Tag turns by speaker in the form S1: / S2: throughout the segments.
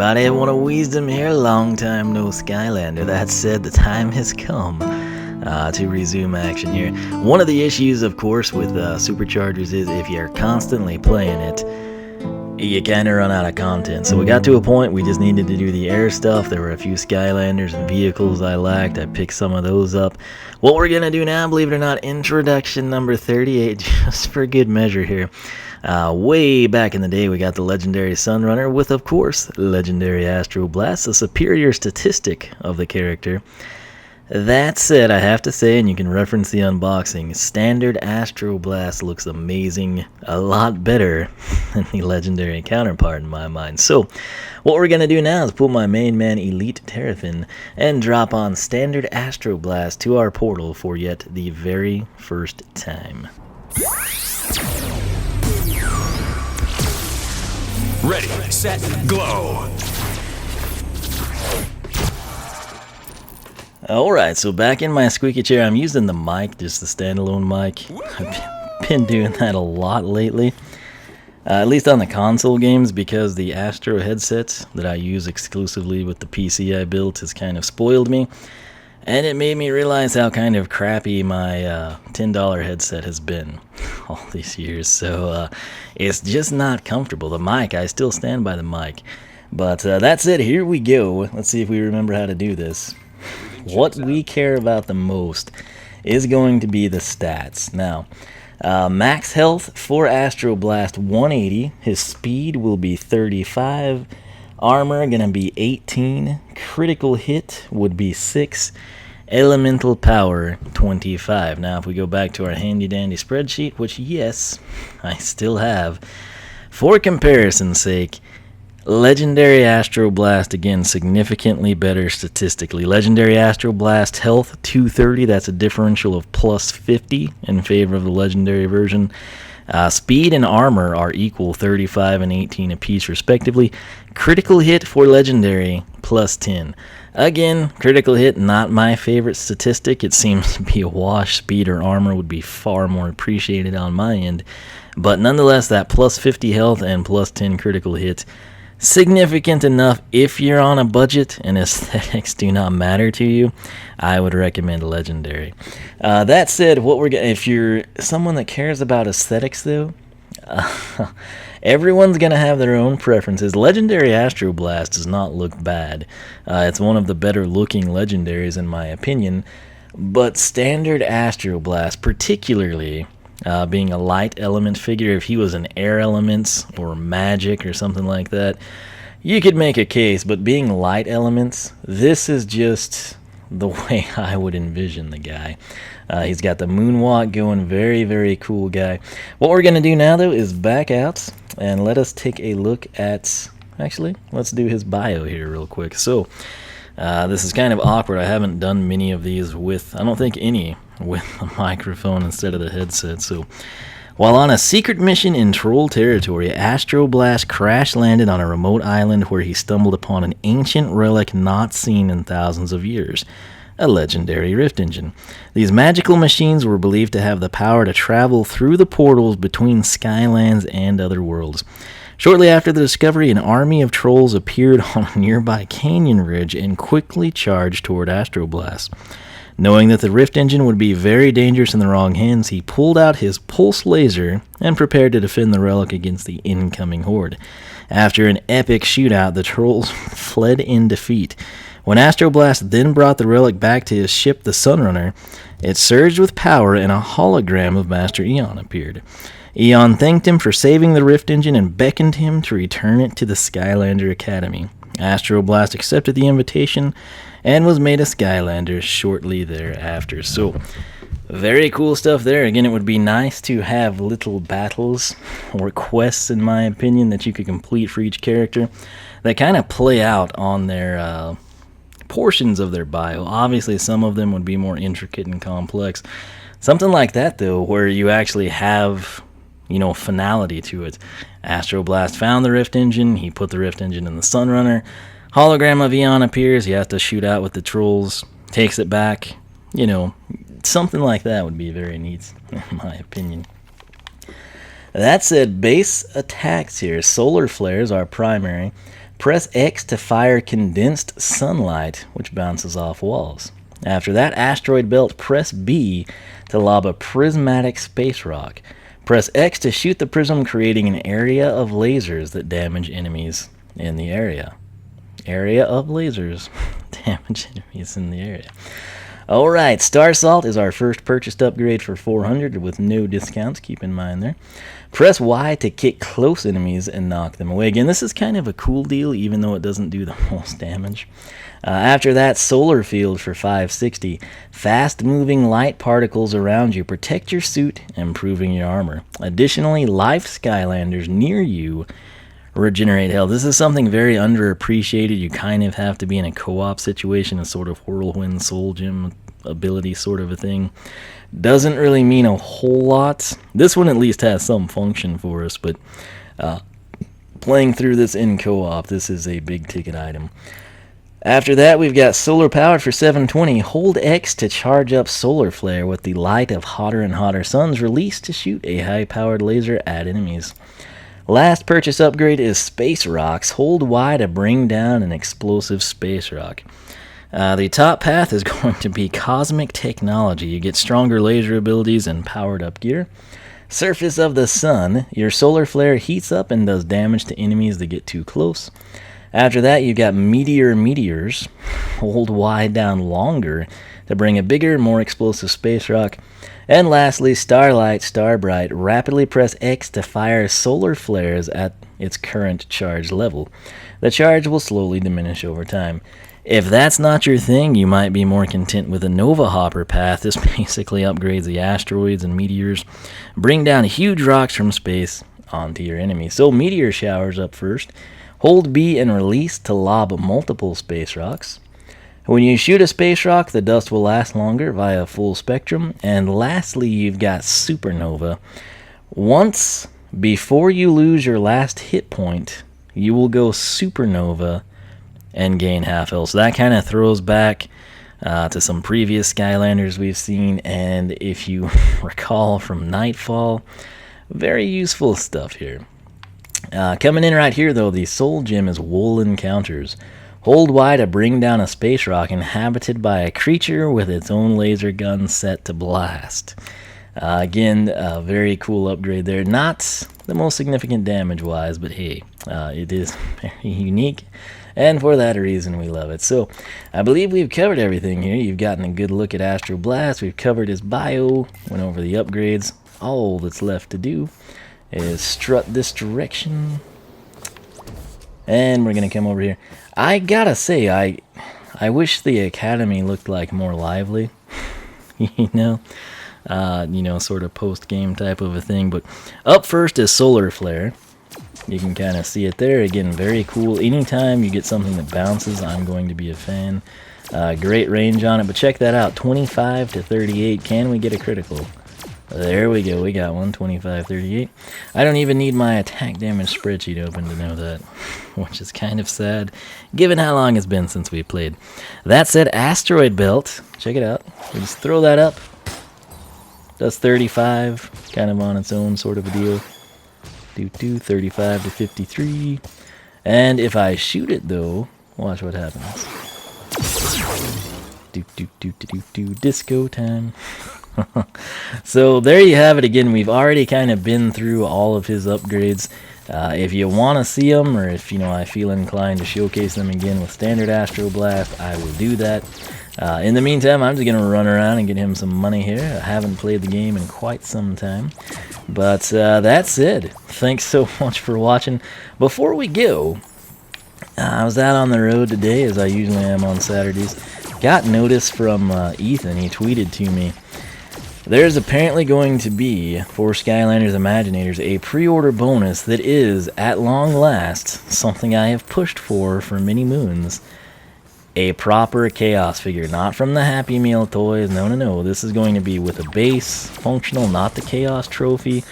S1: everybody, Scholar of Wiisdom here, long time no Skylander. That said, the time has come to resume action here. One of the issues, of course, with SuperChargers is if you're constantly playing it, you kind of run out of content. So we got to a point we just needed to do the air stuff. There were a few Skylanders and vehicles I lacked. I picked some of those up. What we're going to do now, believe it or not, introduction number 38, just for good measure here. Way back in the day, we got the legendary Sunrunner with, of course, legendary Astroblast, a superior statistic of the character. That said, I have to say, and you can reference the unboxing, standard Astroblast looks amazing, a lot better than the legendary counterpart in my mind. So, what we're going to do now is pull my main man Elite Terrafin and drop on standard Astroblast to our portal for yet the very first time.
S2: Ready, set, glow.
S1: Alright, so back in my squeaky chair, I'm using the mic, just the standalone mic. I've been doing that a lot lately. At least on the console games, because the Astro headset that I use exclusively with the PC I built has kind of spoiled me. And it made me realize how kind of crappy my $10 headset has been all these years. So it's just not comfortable. The mic, I still stand by the mic. But that's it, here we go. Let's see if we remember how to do this. What we care about the most is going to be the stats. Now, max health for Astroblast 180. His speed will be 35. Armor going to be 18. Critical hit would be 6. Elemental power 25. Now, if we go back to our handy dandy spreadsheet, which yes, I still have, for comparison's sake, legendary Astroblast, again, significantly better statistically. Legendary Astroblast health 230, that's a differential of plus 50 in favor of the legendary version. Speed and armor are equal, 35 and 18 apiece respectively. Critical hit for legendary, plus 10. Again, critical hit, not my favorite statistic. It seems to be a wash. Speed or armor would be far more appreciated on my end. But nonetheless, that plus 50 health and plus 10 critical hit, significant enough if you're on a budget and aesthetics do not matter to you. I would recommend legendary. That said, if you're someone that cares about aesthetics though, everyone's gonna have their own preferences. Legendary Astroblast does not look bad. It's one of the better looking legendaries in my opinion, but standard Astroblast, particularly being a light element figure, if he was an air elements or magic or something like that, you could make a case, but being light elements, this is just the way I would envision the guy. He's got the moonwalk going, very, very cool guy. What we're going to do now, though, is back out and let us take a look at, actually, let's do his bio here real quick. So, this is kind of awkward. I haven't done many of these with, I don't think any, with a microphone instead of the headset. So, while on a secret mission in Troll territory, Astroblast crash-landed on a remote island where he stumbled upon an ancient relic not seen in thousands of years, a legendary rift engine. These magical machines were believed to have the power to travel through the portals between Skylands and other worlds. Shortly after the discovery, an army of trolls appeared on a nearby canyon ridge and quickly charged toward Astroblast. Knowing that the rift engine would be very dangerous in the wrong hands, he pulled out his pulse laser and prepared to defend the relic against the incoming horde. After an epic shootout, the trolls fled in defeat. When Astroblast then brought the relic back to his ship, the Sunrunner, it surged with power and a hologram of Master Eon appeared. Eon thanked him for saving the rift engine and beckoned him to return it to the Skylander Academy. Astroblast accepted the invitation and was made a Skylander shortly thereafter. So, very cool stuff there. Again, it would be nice to have little battles or quests, in my opinion, that you could complete for each character that kind of play out on their portions of their bio. Obviously, some of them would be more intricate and complex. Something like that, though, where you actually have, finality to it. Astroblast found the rift engine. He put the rift engine in the Sunrunner. Hologram of Eon appears. He has to shoot out with the trolls. Takes it back. Something like that would be very neat, in my opinion. That said, base attacks here. Solar flares are primary. Press X to fire condensed sunlight, which bounces off walls. After that asteroid belt, press B to lob a prismatic space rock. Press X to shoot the prism, creating an area of lasers that damage enemies in the area. Area of lasers damage enemies in the area. Alright, Star Salt is our first purchased upgrade for 400 with no discounts, keep in mind there. Press Y to kick close enemies and knock them away. Again, this is kind of a cool deal, even though it doesn't do the most damage. After that, Solar Field for 560. Fast-moving light particles around you protect your suit, improving your armor. Additionally, life Skylanders near you regenerate health. This is something very underappreciated. You kind of have to be in a co-op situation, a sort of whirlwind soul gem ability sort of a thing. Doesn't really mean a whole lot. This one at least has some function for us, but playing through this in co-op, this is a big ticket item. After that, we've got Solar Powered for 720. Hold X to charge up Solar Flare with the light of hotter and hotter suns released to shoot a high-powered laser at enemies. Last purchase upgrade is Space Rocks. Hold Y to bring down an explosive space rock. The top path is going to be Cosmic Technology. You get stronger laser abilities and powered up gear. Surface of the Sun. Your solar flare heats up and does damage to enemies that get too close. After that, you've got Meteors. Hold Y down longer to bring a bigger, more explosive space rock. And lastly, Starbright. Rapidly press X to fire solar flares at its current charge level. The charge will slowly diminish over time. If that's not your thing, you might be more content with a Nova Hopper path. This basically upgrades the asteroids and meteors. Bring down huge rocks from space onto your enemies. So Meteor Showers up first. Hold B and release to lob multiple space rocks. When you shoot a space rock, the dust will last longer via full spectrum. And lastly, you've got Supernova. Once before you lose your last hit point, you will go Supernova and gain half health. So that kind of throws back to some previous Skylanders we've seen. And if you recall from Nightfall, very useful stuff here. Coming in right here, though, the Soul Gem is Wool Encounters. Hold Y to bring down a space rock inhabited by a creature with its own laser gun set to blast. Again, a very cool upgrade there. Not the most significant damage-wise, but hey, it is very unique. And for that reason, we love it. So, I believe we've covered everything here. You've gotten a good look at Astroblast. We've covered his bio, went over the upgrades. All that's left to do is strut this direction. And we're going to come over here. I gotta say, I wish the Academy looked like more lively. you know, sort of post-game type of a thing. But up first is Solar Flare. You can kind of see it there. Again, very cool. Anytime you get something that bounces, I'm going to be a fan. Great range on it, but check that out. 25 to 38. Can we get a critical? There we go. We got one. 25, 38. I don't even need my attack damage spreadsheet open to know that, which is kind of sad, given how long it's been since we played. That said, Asteroid Belt. Check it out. We just throw that up. Does 35. Kind of on its own sort of a deal. 35 to 53. And if I shoot it, though, watch what happens. Disco time. So there you have it. Again, we've already kind of been through all of his upgrades. If you want to see them, or if I feel inclined to showcase them again with standard Astroblast, I will do that. In the meantime, I'm just going to run around and get him some money here. I haven't played the game in quite some time. But that's it. Thanks so much for watching. Before we go, I was out on the road today, as I usually am on Saturdays. Got notice from Ethan. He tweeted to me, there's apparently going to be, for Skylanders Imaginators, a pre-order bonus that is, at long last, something I have pushed for many moons. A proper Chaos figure, not from the Happy Meal toys. No. This is going to be with a base, functional, not the Chaos trophy.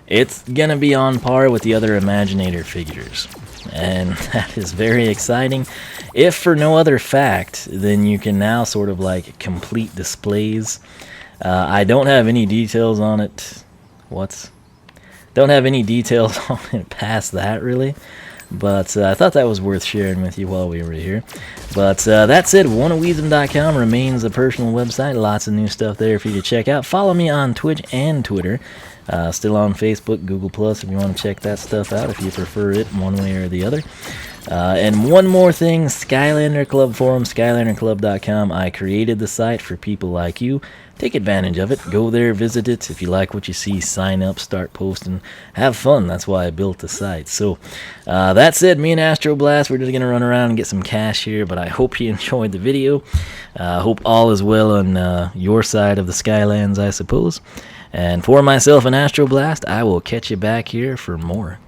S1: It's going to be on par with the other Imaginator figures. And that is very exciting. If for no other fact, then you can now sort of like complete displays. I don't have any details on it. Don't have any details on it past that, really. But I thought that was worth sharing with you while we were here. But that's it. OneOfWiisdom.com remains a personal website. Lots of new stuff there for you to check out. Follow me on Twitch and Twitter. Still on Facebook, Google Plus, if you want to check that stuff out, if you prefer it one way or the other. And one more thing, Skylander Club Forum, SkylanderClub.com. I created the site for people like you. Take advantage of it. Go there, visit it. If you like what you see, sign up, start posting. Have fun. That's why I built the site. So that's it. Me and Astroblast, we're just going to run around and get some cash here. But I hope you enjoyed the video. Hope all is well on your side of the Skylands, I suppose. And for myself and Astroblast, I will catch you back here for more.